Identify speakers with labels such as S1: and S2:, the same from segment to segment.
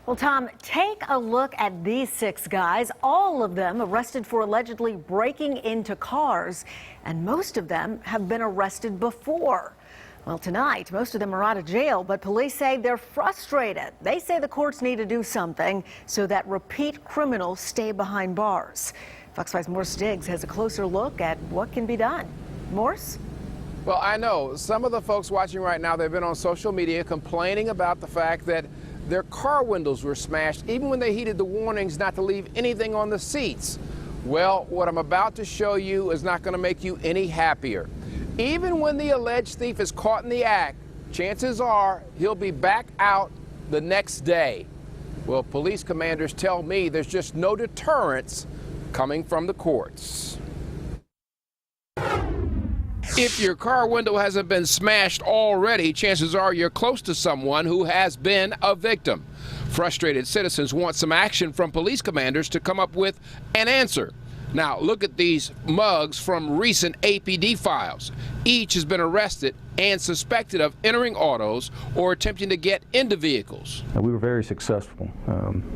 S1: Well, Tom, take a look at these 6 guys, all of them arrested for allegedly breaking into cars, and most of them have been arrested before. Well, tonight, most of them are out of jail, but police say they're frustrated. They say the courts need to do something so that repeat criminals stay behind bars. Fox 5's Morse Diggs has a closer look at what can be done. Morse?
S2: Well, I know some of the folks watching right now, they've been on social media complaining about the fact that their car windows were smashed, even when they heeded the warnings not to leave anything on the seats. Well, what I'm about to show you is not going to make you any happier. Even when the alleged thief is caught in the act, chances are he'll be back out the next day. Well, police commanders tell me there's just no deterrence coming from the courts. If your car window hasn't been smashed already, chances are you're close to someone who has been a victim. Frustrated citizens want some action from police commanders to come up with an answer. Now, look at these mugs from recent APD files. Each has been arrested and suspected of entering autos or attempting to get into vehicles.
S3: We were very successful.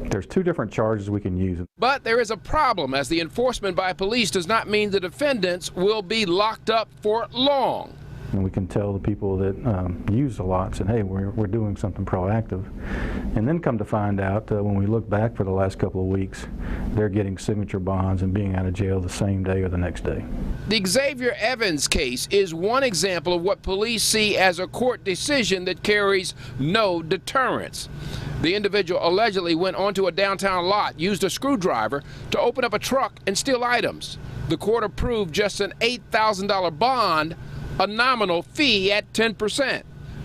S3: There's 2 different charges we can use.
S2: But there is a problem, as the enforcement by police does not mean the defendants will be locked up for long.
S3: And we can tell the people that use the lots, and hey, we're doing something proactive. And then come to find out, when we look back for the last couple of weeks, they're getting signature bonds and being out of jail the same day or the next day.
S2: The Xavier Evans case is one example of what police see as a court decision that carries no deterrence. The individual allegedly went onto a downtown lot, used a screwdriver to open up a truck and steal items. The court approved just an $8,000 bond, a nominal fee at 10%.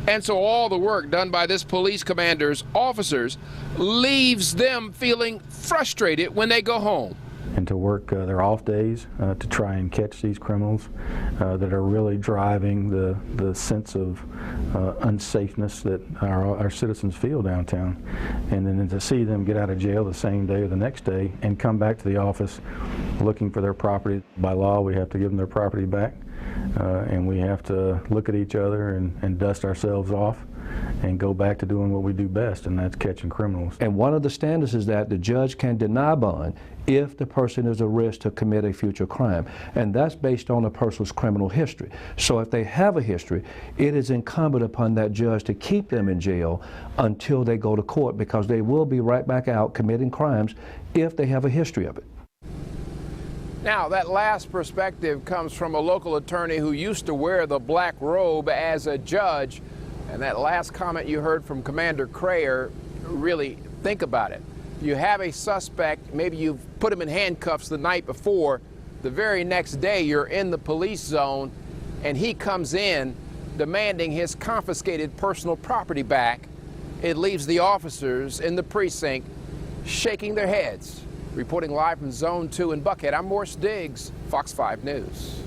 S2: And so all the work done by this police commander's officers leaves them feeling frustrated when they go home.
S3: And to work their off days to try and catch these criminals that are really driving the sense of unsafeness that our citizens feel downtown. And then to see them get out of jail the same day or the next day and come back to the office looking for their property. By law, we have to give them their property back. And we have to look at each other and dust ourselves off and go back to doing what we do best, and that's catching criminals.
S4: And one of the standards is that the judge can deny bond if the person is at risk to commit a future crime, and that's based on a person's criminal history. So if they have a history, it is incumbent upon that judge to keep them in jail until they go to court, because they will be right back out committing crimes if they have a history of it.
S2: Now, that last perspective comes from a local attorney who used to wear the black robe as a judge. And that last comment you heard from Commander Crayer, really think about it. You have a suspect, maybe you've put him in handcuffs the night before, the very next day you're in the police zone, and he comes in demanding his confiscated personal property back. It leaves the officers in the precinct shaking their heads. Reporting live from Zone 2 in Buckhead, I'm Morse Diggs, Fox 5 News.